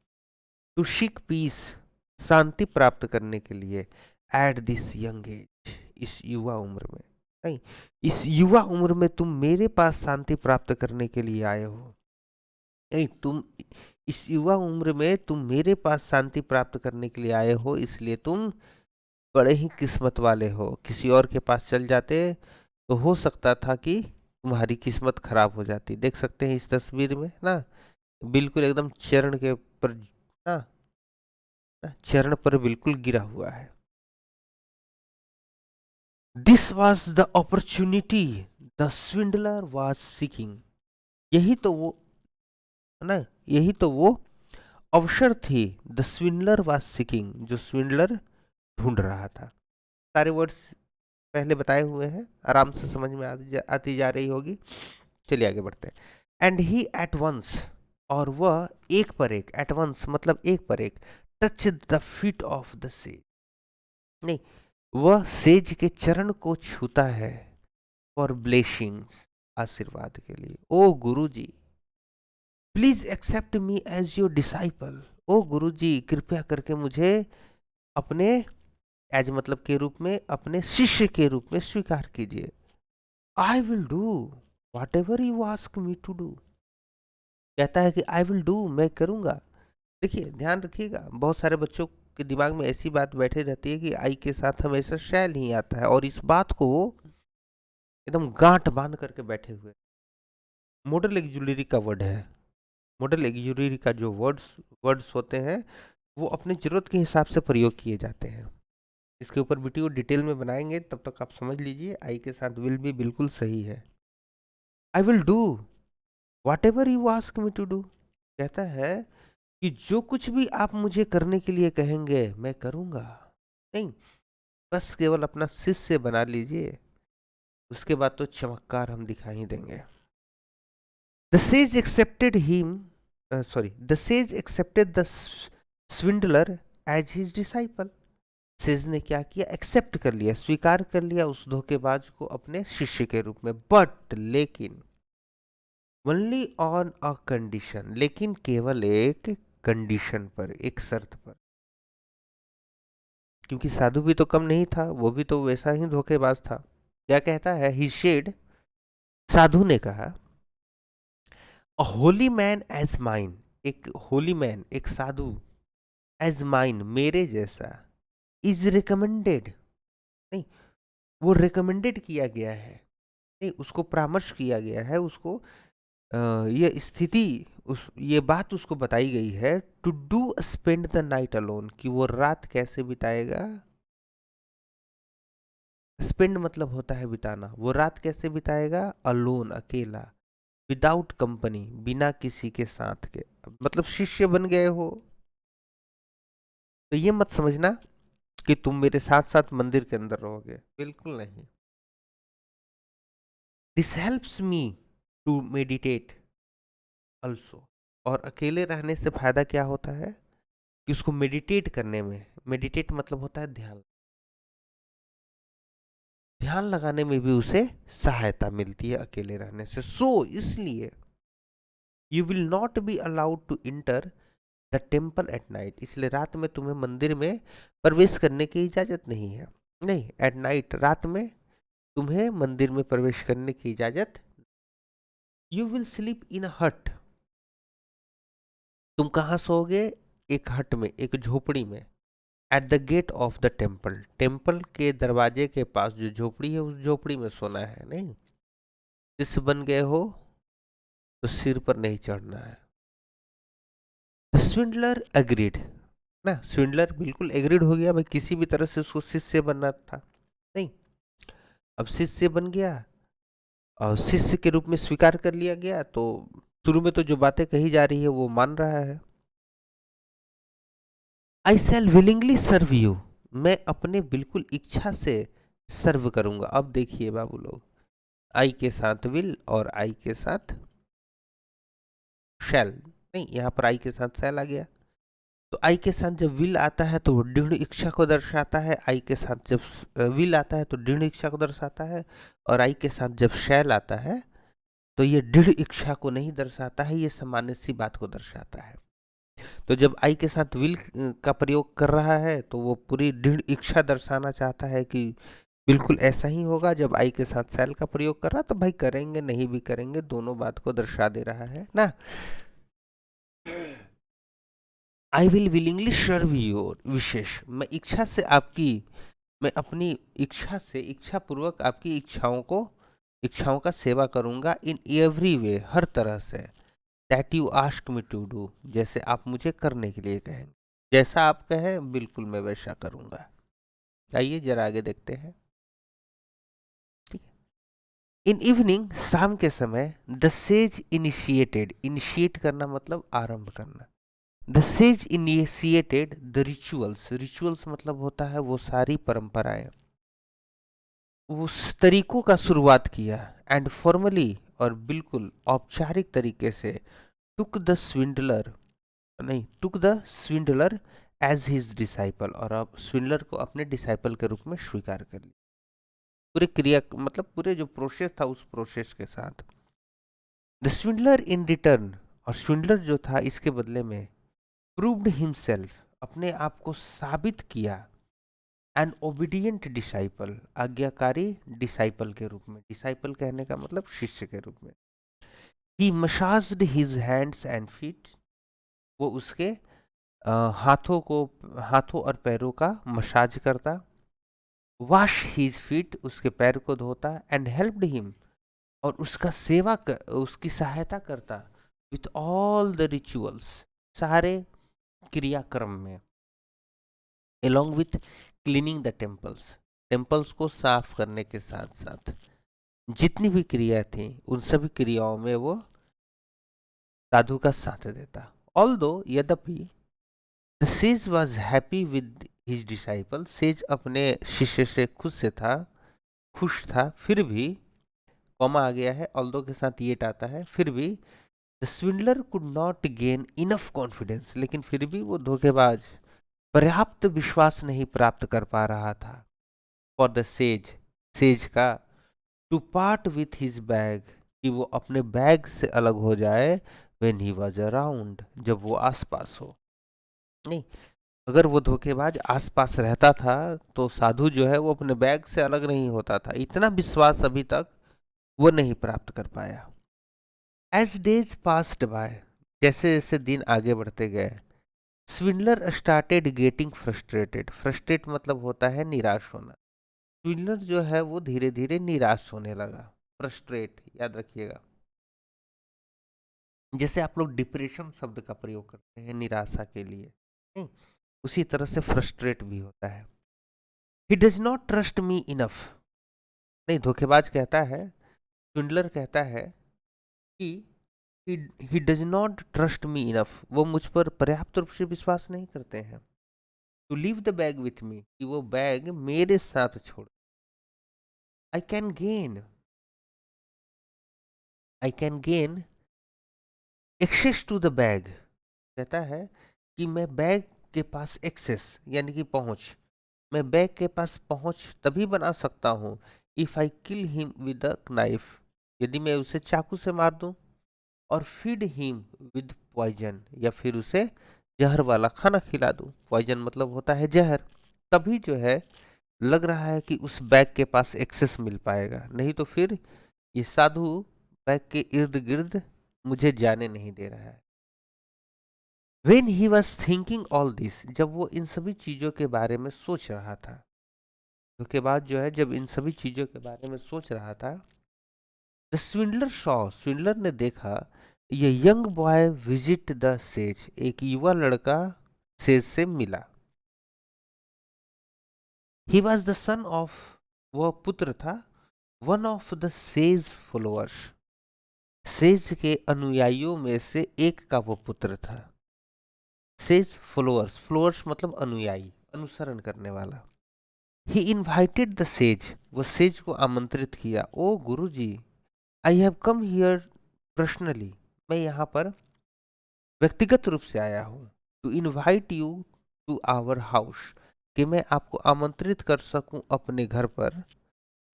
टू सीक पीस, शांति प्राप्त करने के लिए, एट दिस यंग एज, इस युवा उम्र में, नहीं, इस युवा उम्र में तुम मेरे पास शांति प्राप्त करने के लिए आए हो, नहीं, तुम इस युवा उम्र में तुम मेरे पास शांति प्राप्त करने के लिए आए हो, इसलिए तुम बड़े ही किस्मत वाले हो। किसी और के पास चल जाते तो हो सकता था कि तुम्हारी किस्मत खराब हो जाती। देख सकते हैं इस तस्वीर में ना, बिल्कुल एकदम चरण के ऊपर ना चरण पर बिल्कुल गिरा हुआ है। This was the opportunity the swindler was seeking. यही तो वो ना, यही तो वो अवसर थी, द स्विंडलर वॉज सीकिंग, जो स्विंडलर ढूंढ रहा था। सारे वर्ड्स पहले बताए हुए हैं, आराम से समझ में आती जा रही होगी। चलिए आगे बढ़ते हैं। एंड ही एट वंस, और वह एक पर एक, एट वंस मतलब एक पर एक, touch the feet of the sage, नहीं, वह सेज के चरण को छूता है, फॉर ब्लेसिंग्स, आशीर्वाद के लिए। O guru ji, please accept me as your disciple. O guru ji, कृपया करके मुझे अपने, एज मतलब के रूप में, अपने शिष्य के रूप में स्वीकार कीजिए। I will do whatever you ask me to do. कहता है कि आई विल डू, मैं करूंगा। देखिए ध्यान रखिएगा, बहुत सारे बच्चों के दिमाग में ऐसी बात बैठे रहती है कि आई के साथ हमेशा शैल ही आता है, और इस बात को वो एकदम गांठ बांध करके बैठे हुए। मॉडल एक्जुलरी का वर्ड है। मॉडल एक्जुलरी का जो वर्ड्स वर्ड्स होते हैं वो अपने जरूरत के हिसाब से प्रयोग किए जाते हैं। इसके ऊपर वीडियो डिटेल में बनाएंगे, तब तक आप समझ लीजिए आई के साथ विल भी बिल्कुल सही है। I will do whatever you ask me to do. कहता है कि जो कुछ भी आप मुझे करने के लिए कहेंगे मैं करूंगा। नहीं, बस केवल अपना शिष्य बना लीजिए, उसके बाद तो चमत्कार हम दिखा ही देंगे। The sage accepted him, sorry, the sage accepted the swindler as his disciple. Sage ने क्या किया, एक्सेप्ट कर लिया, स्वीकार कर लिया उस धोखेबाज को अपने शिष्य के रूप में। बट लेकिन, ओनली ऑन अ कंडीशन, लेकिन केवल एक कंडीशन पर, एक शर्त पर। क्योंकि साधु भी तो कम नहीं था, वो भी तो वैसा ही धोखेबाज था। क्या कहता है, ही शेड, साधु ने कहा, अ होली मैन एज माइन, एक होली मैन, एक साधु, एज माइन, मेरे जैसा, इज रिकमेंडेड, नहीं, वो रिकमेंडेड किया गया है, नहीं, उसको परामर्श किया गया है, उसको ये स्थिति, उस ये बात उसको बताई गई है, to do spend the night alone, कि वो रात कैसे बिताएगा। स्पेंड मतलब होता है बिताना, वो रात कैसे बिताएगा, अलोन, अकेला, विदाउट कंपनी, बिना किसी के साथ के। मतलब शिष्य बन गए हो तो ये मत समझना कि तुम मेरे साथ साथ मंदिर के अंदर रहोगे, बिल्कुल नहीं। This helps me to meditate also, और अकेले रहने से फायदा क्या होता है कि उसको मेडिटेट करने में, मेडिटेट मतलब होता है ध्यान, ध्यान लगाने में भी उसे सहायता मिलती है अकेले रहने से। सो इसलिए you will not be allowed to enter the temple at night, इसलिए रात में तुम्हें मंदिर में प्रवेश करने की इजाजत नहीं है। नहीं, एट नाइट, रात में तुम्हें मंदिर में प्रवेश करने की इजाजत। यू विल स्लीप इन अ हट, तुम कहाँ सोओगे, एक हट में, एक झोपड़ी में। At the gate of the temple, temple के दरवाजे के पास जो झोपड़ी है उस झोपड़ी में सोना है। नहीं, शिष्य बन गए हो तो सिर पर नहीं चढ़ना है। स्विंडलर एग्रीड, ना, स्विंडलर बिल्कुल एग्रीड हो गया, भाई किसी भी तरह से उसको शिष्य बनना था। नहीं, अब शिष्य बन गया और शिष्य के रूप में स्वीकार कर लिया गया, तो शुरू में तो जो बातें कही जा रही है वो मान रहा है। आई शैल विलिंगली सर्व यू, मैं अपने बिल्कुल इच्छा से सर्व करूंगा। अब देखिए बाबू लोग, आई के साथ विल और आई के साथ शैल, नहीं, यहाँ पर आई के साथ शैल आ गया। तो आई के साथ जब विल आता है तो वो दृढ़ इच्छा को दर्शाता है, आई के साथ जब विल आता है तो दृढ़ इच्छा को दर्शाता है, और आई के साथ जब शैल आता है तो ये दृढ़ इच्छा को नहीं दर्शाता है, ये सामान्य सी बात को दर्शाता है। तो जब आई के साथ विल का प्रयोग कर रहा है तो वो पूरी दृढ़ इच्छा दर्शाना चाहता है कि बिल्कुल ऐसा ही होगा। जब आई के साथ शैल का प्रयोग कर रहा तो भाई करेंगे नहीं भी करेंगे, दोनों बात को दर्शा दे रहा है ना। I will willingly serve your wishes, मैं इच्छा से आपकी, मैं अपनी इच्छा से, इच्छा पूर्वक आपकी इच्छाओं का सेवा करूंगा। इन एवरी वे, हर तरह से। That you ask me to do, जैसे आप मुझे करने के लिए कहेंगे। जैसा आप कहें बिल्कुल मैं वैसा करूंगा। आइए जरा आगे देखते हैं। ठीक है। इन इवनिंग, शाम के समय, द सेज इनिशिएटेड, इनिशिएट करना मतलब आरंभ करना। The sage initiated the rituals, rituals मतलब होता है वो सारी परंपराएं, उस तरीकों का शुरुआत किया। एंड फॉर्मली, और बिल्कुल औपचारिक तरीके से, टुक द स्विंडलर, नहीं took the swindler as his disciple, और अब स्विंडलर को अपने डिसाइपल के रूप में स्वीकार कर लिया। पूरे क्रिया मतलब पूरे जो प्रोसेस था उस प्रोसेस के साथ। द स्विंडलर इन रिटर्न, और स्विंडलर जो था इसके बदले में, प्रूव्ड हिमसेल्फ, अपने आप को साबित किया, एन ओबीडियंट डिसाइपल, आज्ञाकारी डिसाइपल के रूप में। डिसाइपल कहने का मतलब शिष्य के रूप में। ही मसाज्ड हिज हैंड्स एंड फीट, वो उसके हाथों और पैरों का मसाज करता। वॉश हिज फीट, उसके पैर को धोता। एंड हेल्प्ड हिम, और उसकी सहायता करता। विथ ऑल द रिचुअल्स, सारे क्रियाक्रम में। along with cleaning the temples, temples को साफ करने के साथ साथ जितनी भी क्रिया थी उन सभी क्रियाओं में वो साधु का साथ देता। ऑल्दो, यद्यपि, the sage was happy with his disciple, says अपने शिष्य से खुश था, फिर भी, कॉमा आ गया है, ऑल्दो के साथ ये आता है, फिर भी, the swindler could not gain enough confidence, लेकिन फिर भी वो धोखेबाज पर्याप्त विश्वास नहीं प्राप्त कर पा रहा था। फॉर द सेज, सेज का, to part with his bag, कि वो अपने बैग से अलग हो जाए। व्हेन ही वॉज अराउंड, जब वो आसपास हो। नहीं, अगर वो धोखेबाज आसपास रहता था तो साधु जो है वो अपने बैग से अलग नहीं होता था। इतना विश्वास अभी तक वो नहीं प्राप्त कर पाया। एज डेज पास्ड बाय, जैसे जैसे दिन आगे बढ़ते गए, swindler started getting frustrated, frustrate मतलब होता है निराश होना। स्विंडलर जो है वो धीरे धीरे निराश होने लगा। फ्रस्ट्रेट याद रखिएगा, जैसे आप लोग डिप्रेशन शब्द का प्रयोग करते हैं निराशा के लिए, नहीं, उसी तरह से फ्रस्ट्रेट भी होता है। He does not trust me enough, नहीं, धोखेबाज कहता है, स्विंडलर कहता है कि he does not trust me enough, वो मुझ पर पर्याप्त रूप से विश्वास नहीं करते हैं। To leave the bag with me, कि वो बैग मेरे साथ छोड़। I can gain I can gain access to the bag, कहता है कि मैं बैग के पास एक्सेस यानी कि पहुंच, मैं बैग के पास पहुंच तभी बना सकता हूँ, if I kill him with a knife, यदि मैं उसे चाकू से मार दूं, और फीड हिम विद पॉइजन, या फिर उसे जहर वाला खाना खिला दूं। पॉइजन मतलब होता है जहर। तभी जो है लग रहा है कि उस बैग के पास एक्सेस मिल पाएगा, नहीं तो फिर ये साधु बैग के इर्द गिर्द मुझे जाने नहीं दे रहा है। When he was thinking all this, जब वो इन सभी चीजों के बारे में सोच रहा था, उसके बाद जो है जब इन सभी चीजों के बारे में सोच रहा था, द स्विंडलर शॉ, स्विंडलर ने देखा, ये young boy visit the sage, एक युवा लड़का सेज से मिला। He was the son of, वह पुत्र था, one of the sage followers, says के अनुयायियों में से एक का वो पुत्र था। सेज फॉलोअर्स, फॉलोअर्स मतलब अनुयायी, अनुसरण करने वाला। ही इन्वाइटेड द सेज, वो सेज को आमंत्रित किया। O guru ji, I have come here personally, मैं यहाँ पर व्यक्तिगत रूप से आया हूँ। To invite you to our house, कि मैं आपको आमंत्रित कर सकूं अपने घर पर।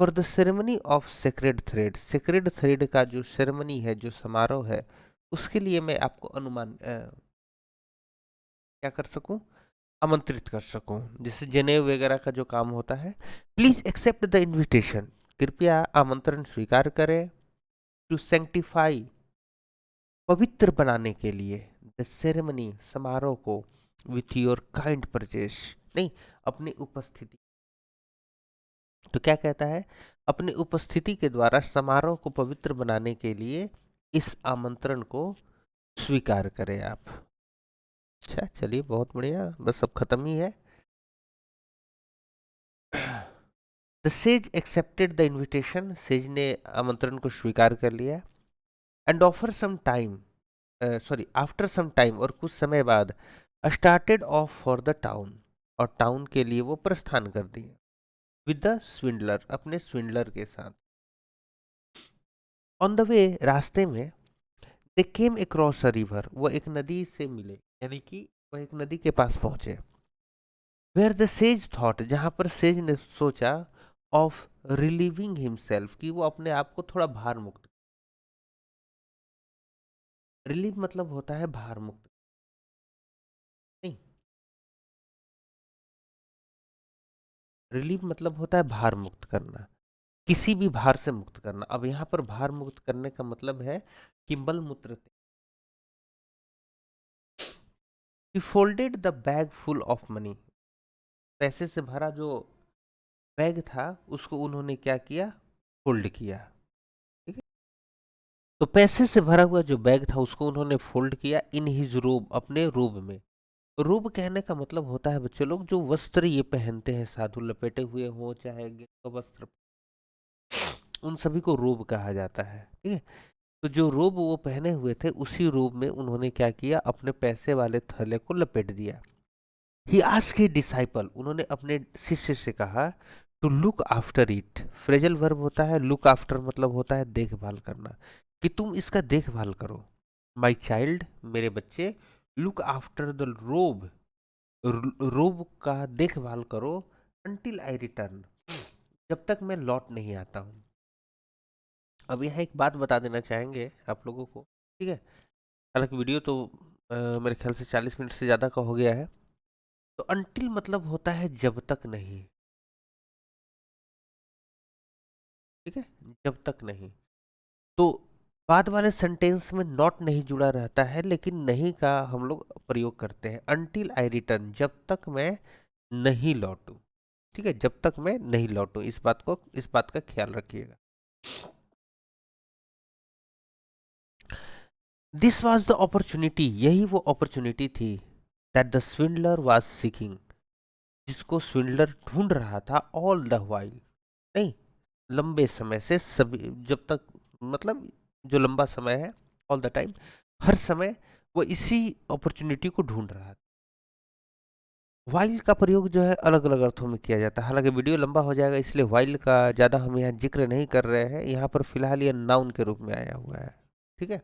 For the ceremony of sacred thread, sacred thread का जो सेरेमनी है, जो समारोह है, उसके लिए मैं आपको क्या कर सकूं, आमंत्रित कर सकूं, जैसे जनेऊ वगैरह का जो काम होता है। प्लीज एक्सेप्ट द इनविटेशन, कृपया आमंत्रण स्वीकार करें। टू सेंटिफाई, पवित्र बनाने के लिए, द सेरेमनी, समारोह को, विथ योर काइंड परचेस, नहीं, अपनी उपस्थिति। तो क्या कहता है, अपनी उपस्थिति के द्वारा समारोह को पवित्र बनाने के लिए इस आमंत्रण को स्वीकार करें आप। अच्छा चलिए, बहुत बढ़िया, बस अब खत्म ही है। The sage accepted the invitation, sage ने आमंत्रण को स्वीकार कर लिया। And offer some time, sorry after some time, और कुछ समय बाद started off for the town, और टाउन के लिए वो प्रस्थान कर दिए। विद द स्विंडलर, अपने स्विंडलर के साथ। ऑन द वे, रास्ते में, दे केम अक्रॉस अ रिवर, वो एक नदी से मिले, यानी कि वो एक नदी के पास पहुंचे। वेयर द सेज थॉट, जहां पर सेज ने सोचा, ऑफ रिलीविंग हिमसेल्फ, कि वो अपने आप को थोड़ा भार मुक्त। रिलीव मतलब होता है भार मुक्त, नहीं, रिलीव मतलब होता है भार मुक्त करना, किसी भी भार से मुक्त करना। अब यहाँ पर भार मुक्त करने का मतलब है कि मल मूत्र, he folded the bag full of money, पैसे से भरा जो बैग था उसको उन्होंने क्या किया, फोल्ड किया। ठीक है, तो पैसे से भरा हुआ जो बैग था उसको उन्होंने फोल्ड किया इन हिज रोब, अपने रोब में। रोब कहने का मतलब होता है बच्चे लोग, जो वस्त्र ये पहनते हैं, साधु लपेटे हुए हो चाहे गेरुआ वस्त्र, उन सभी को रोब कहा जाता है। ठीक है, तो जो रोब वो पहने हुए थे उसी रोब में उन्होंने क्या किया, अपने पैसे वाले थैले को लपेट दिया। ही आस्क्ड हिज डिसाइपल, उन्होंने अपने शिष्य से कहा, to look after it. Phrasal verb होता है, लुक आफ्टर मतलब होता है देखभाल करना, कि तुम इसका देखभाल करो। माई चाइल्ड, मेरे बच्चे, लुक आफ्टर द रोब, रोब का देखभाल करो, अंटिल आई रिटर्न, जब तक मैं लौट नहीं आता हूँ। अब यहाँ एक बात बता देना चाहेंगे आप लोगों को, ठीक है, हालांकि वीडियो तो मेरे ख्याल से 40 मिनट से ज़्यादा का हो गया है। तो अंटिल मतलब होता है जब तक नहीं, ठीक है, जब तक नहीं। तो बाद वाले सेंटेंस में नॉट नहीं जुड़ा रहता है, लेकिन नहीं का हम लोग प्रयोग करते हैं, अंटिल आई रिटर्न, जब तक मैं नहीं लौटूं। ठीक है, जब तक मैं नहीं लौटूं, इस बात का ख्याल रखिएगा। दिस वॉज द अपॉर्चुनिटी, यही वो अपॉर्चुनिटी थी, that the swindler was seeking, जिसको स्विंडलर ढूंढ रहा था, ऑल द वाइल, नहीं, लंबे समय से, सभी, जब तक मतलब जो लंबा समय है, ऑल द टाइम, हर समय वो इसी अपॉर्चुनिटी को ढूंढ रहा था। वाइल का प्रयोग जो है अलग अलग अर्थों में किया जाता है, हालांकि वीडियो लंबा हो जाएगा इसलिए वाइल का ज़्यादा हम यहाँ जिक्र नहीं कर रहे हैं, यहाँ पर फिलहाल ये नाउन के रूप में आया हुआ है। ठीक है,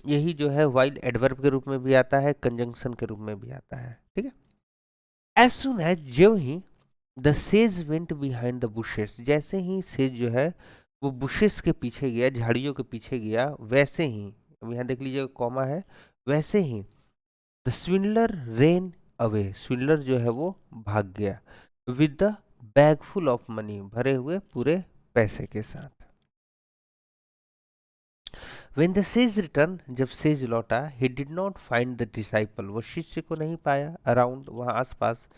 यही जो है वाइल एडवर्ब के रूप में भी आता है, कंजंक्शन के रूप में भी आता है। ठीक है, एज सुन एज, ज्यों ही, the sage went behind the bushes, जैसे ही सेज जो है वो बुशेस के पीछे गया, झाड़ियों के पीछे गया, वैसे ही, अब यहाँ देख लीजिए कॉमा है, वैसे ही, the swindler ran away, swindler जो है वो भाग गया, with the bag full of money, भरे हुए पूरे पैसे के साथ। वेन द सेज रिटर्न, जब सेज लौटा, he did not find the disciple, वो शिष्य को नहीं पाया अराउंड, वहां आसपास,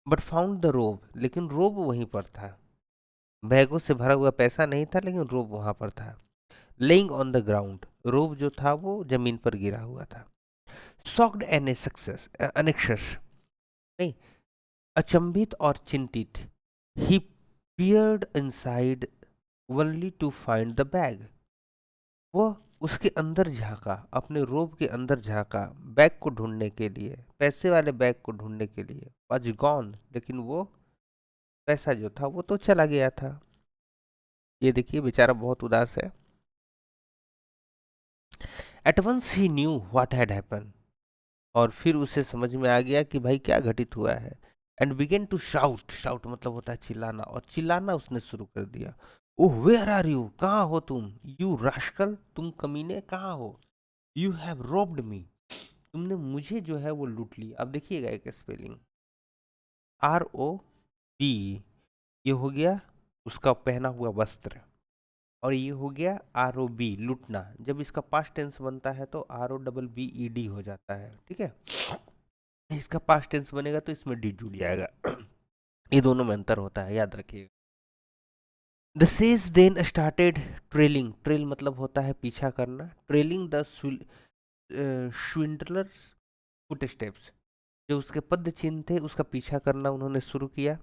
बट फाउंड द रोब, लेकिन रोब वहीं पर था। बैगों से भरा हुआ पैसा नहीं था, लेकिन रोब वहां पर था। लेइंग ऑन द ग्राउंड, रोब जो था वो जमीन पर गिरा हुआ था। शॉक्ड एंड सक्सेस अनेक्शस, नहीं, अचंभित और चिंतित, he peered inside only to find the bag, वो उसके अंदर झांका, अपने रोब के अंदर झांका, बैग को ढूंढने के लिए, पैसे वाले बैग को ढूंढने के लिए। वाज गॉन, लेकिन वो पैसा जो था वो तो चला गया था। ये देखिए बेचारा बहुत उदास है। At once he knew what had happened, और फिर उसे समझ में आ गया कि भाई क्या घटित हुआ है। And began to shout, shout मतलब होता है चिल्लाना, और चिल्लाना उसने शुरू कर दिया। ओह वेयर आर यू, कहाँ हो तुम, यू रास्कल, तुम कमीने कहाँ हो, यू हैव रोब्ड मी, तुमने मुझे जो है वो लूट ली। अब देखिएगा एक स्पेलिंग, ROB, ये हो गया उसका पहना हुआ वस्त्र, और ये हो गया ROB, लूटना। जब इसका पास्ट टेंस बनता है तो ROBBED हो जाता है। ठीक है, इसका पास्ट टेंस बनेगा तो इसमें डी जुड़ जाएगा। ये दोनों में अंतर होता है, याद रखिएगा। The sage then started trailing, trail मतलब होता है पीछा करना, trailing the swindler's footsteps, जो उसके पद चिन्ह थे उसका पीछा करना उन्होंने शुरू किया।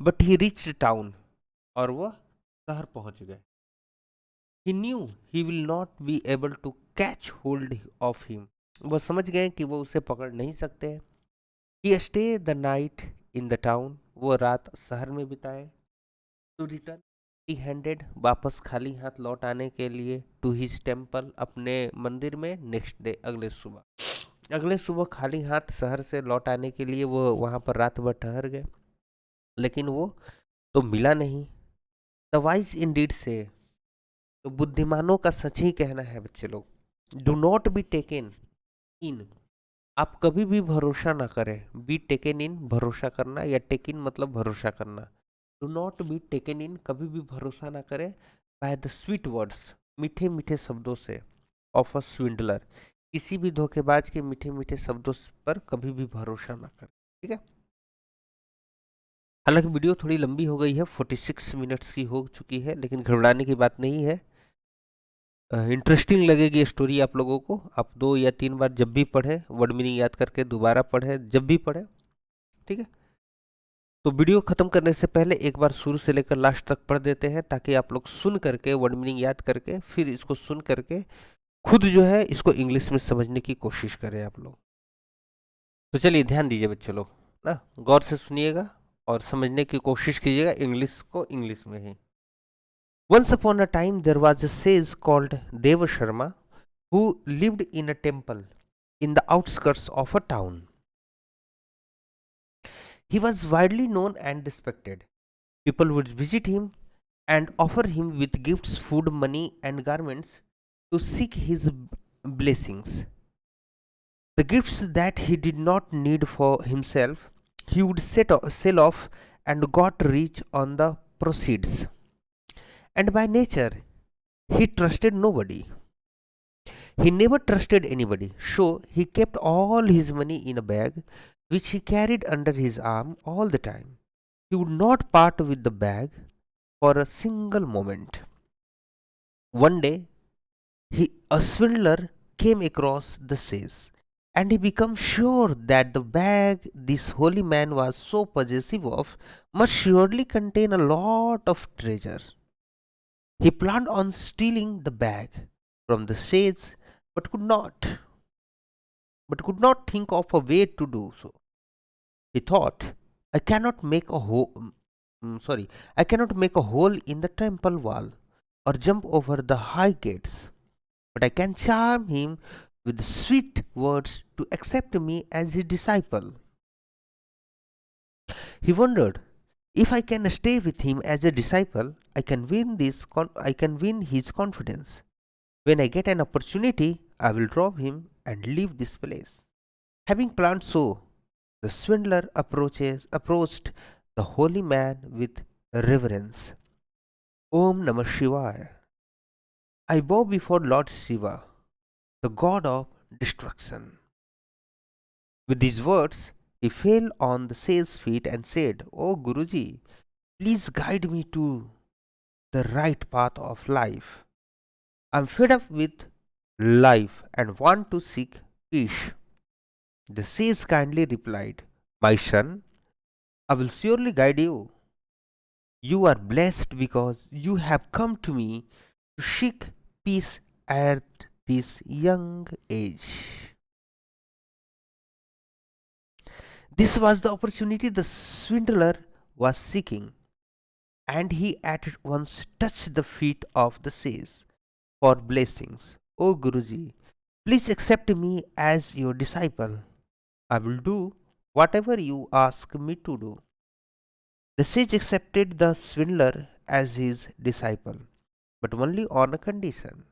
बट ही रीच्ड टाउन, और वह शहर पहुंच गए। He knew he will not be able to catch hold of him, वह समझ गए कि वो उसे पकड़ नहीं सकते हैं। He stay the night in the town, वो रात शहर में बिताए। टू रिटर्न ही हैंडेड, वापस खाली हाथ लौट आने के लिए, टू हिज टेम्पल, अपने मंदिर में, नेक्स्ट डे, अगले सुबह खाली हाथ शहर से लौट आने के लिए वो वहां पर रात भर ठहर गए, लेकिन वो तो मिला नहीं। द वाइज इंडीड से, तो बुद्धिमानों का सच ही कहना है बच्चे लोग, do not be taken in, आप कभी भी भरोसा ना करें। बी टेकन इन, भरोसा करना, या टेक इन मतलब भरोसा करना। Do not be taken in, कभी भी भरोसा ना करें, बाय द स्वीट वर्ड्स, मीठे मीठे शब्दों से, ऑफ अ स्विंडलर, किसी भी धोखेबाज के मीठे मीठे शब्दों पर कभी भी भरोसा ना करें। ठीक है। हालांकि वीडियो थोड़ी लंबी हो गई है, 46 मिनट्स की हो चुकी है, लेकिन घबराने की बात नहीं है। इंटरेस्टिंग लगेगी स्टोरी आप लोगों को। आप 2 या 3 बार जब भी पढ़े, वर्ड मीनिंग याद करके दोबारा पढ़े, जब भी पढ़े। ठीक है। तो वीडियो खत्म करने से पहले एक बार शुरू से लेकर लास्ट तक पढ़ देते हैं, ताकि आप लोग सुन करके वर्ड मीनिंग याद करके फिर इसको सुन करके खुद जो है इसको इंग्लिश में समझने की कोशिश करें आप लोग। तो चलिए ध्यान दीजिए बच्चों लोग ना, गौर से सुनिएगा और समझने की कोशिश कीजिएगा इंग्लिश को इंग्लिश में ही। Once upon a time there was a sage called Deva Sharma who lived in a temple in the outskirts of a town. He was widely known and respected. People would visit him and offer him with gifts, food, money, and garments to seek his blessings. The gifts that he did not need for himself, he would sell off and got rich on the proceeds. And by nature, he trusted nobody. He never trusted anybody, so he kept all his money in a bag which he carried under his arm all the time. He would not part with the bag for a single moment. One day, a swindler came across the sage, and he became sure that the bag this holy man was so possessive of must surely contain a lot of treasure. He planned on stealing the bag from the sage, but could not think of a way to do so. He thought, I cannot make a hole. I cannot make a hole in the temple wall or jump over the high gates, but I can charm him with sweet words to accept me as his disciple. He wondered, if I can stay with him as a disciple, I can win his confidence. When I get an opportunity, I will rob him and leave this place. Having planned so, the swindler approached the holy man with reverence. Om Namah Shivaya. I bow before Lord Shiva, the god of destruction. With these words, he fell on the sage's feet and said, O Guruji, please guide me to the right path of life. I'm fed up with life and want to seek peace. The sage kindly replied, My son, I will surely guide you. You are blessed because you have come to me to seek peace at this young age. This was the opportunity the swindler was seeking, and he at once touched the feet of the sage for blessings. O Guruji, please accept me as your disciple. I will do whatever you ask me to do. The sage accepted the swindler as his disciple, but only on a condition.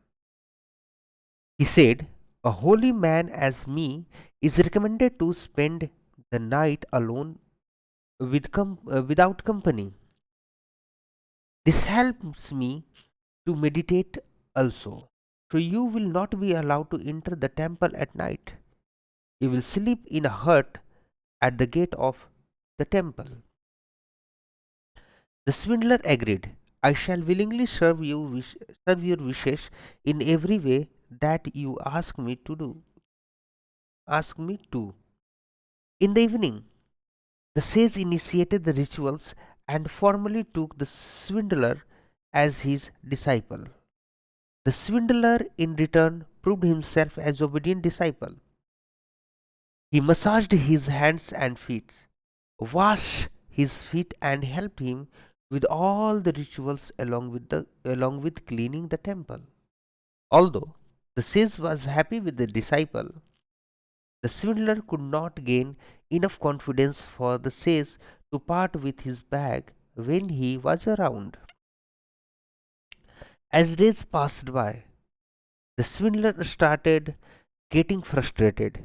He said, a holy man as me is recommended to spend the night alone without company. This helps me to meditate also. So you will not be allowed to enter the temple at night. You will sleep in a hut at the gate of the temple. The swindler agreed. I shall willingly serve your wishes in every way that you ask me to. In the evening, the sage initiated the rituals and formally took the swindler as his disciple. The swindler, in return, proved himself as obedient disciple. He massaged his hands and feet, washed his feet, and helped him with all the rituals along with cleaning the temple. Although the sage was happy with the disciple, the swindler could not gain enough confidence for the sage to part with his bag when he was around. As days passed by, the swindler started getting frustrated.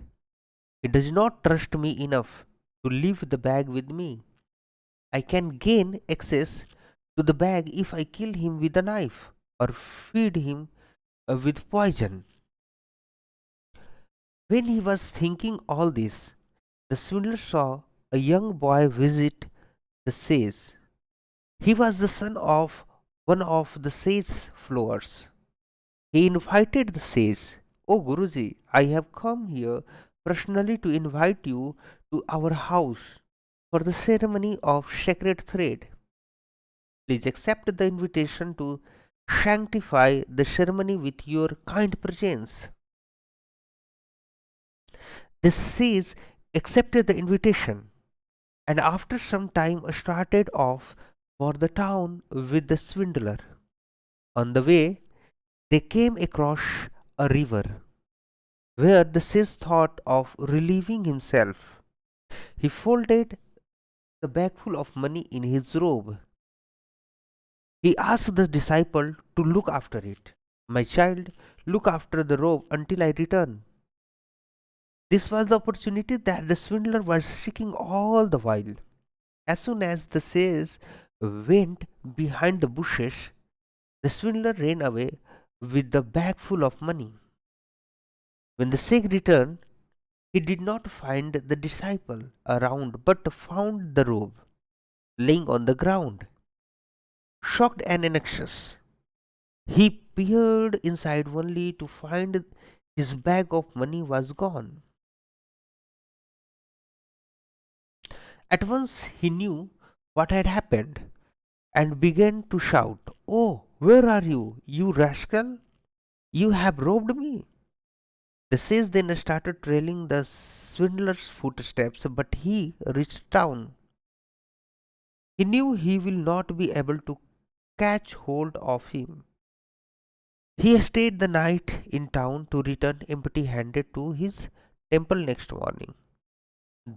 He does not trust me enough to leave the bag with me. I can gain access to the bag if I kill him with a knife or feed him with poison. When he was thinking all this, the swindler saw a young boy visit the sage. He was the son of one of the sage's followers. He invited the sage, "Oh Guruji, I have come here personally to invite you to our house for the ceremony of sacred thread. Please accept the invitation to sanctify the ceremony with your kind presence." The sage accepted the invitation and after some time started off for the town with the swindler. On the way, they came across a river where the sage thought of relieving himself. He folded the bagful of money in his robe. He asked the disciple to look after it. "My child, look after the robe until I return." This was the opportunity that the swindler was seeking all the while. As soon as the sage went behind the bushes, the swindler ran away with the bag full of money. When the sage returned, he did not find the disciple around but found the robe laying on the ground. Shocked and anxious, he peered inside only to find his bag of money was gone. At once he knew what had happened and began to shout, "Oh, where are you, you rascal? You have robbed me." The sage then started trailing the swindler's footsteps, but he reached town. He knew he will not be able to catch hold of him. He stayed the night in town to return empty handed to his temple next morning.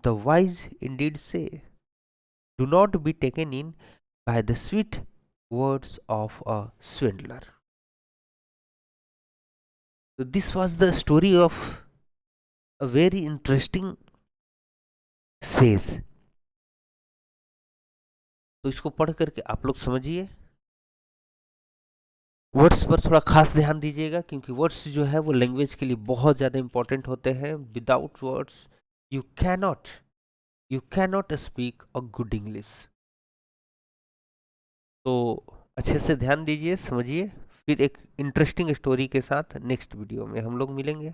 The wise indeed say, "Do not be taken in by the sweet words of a swindler." So this was the story of a very interesting sage. तो इसको पढ़ करके आप लोग समझिए। Words पर थोड़ा खास ध्यान दीजिएगा क्योंकि वर्ड्स जो है वो लैंग्वेज के लिए बहुत ज़्यादा इंपॉर्टेंट होते हैं। Without words you cannot you cannot speak a good English. तो अच्छे से ध्यान दीजिए, समझिए। फिर एक इंटरेस्टिंग स्टोरी के साथ नेक्स्ट वीडियो में हम लोग मिलेंगे।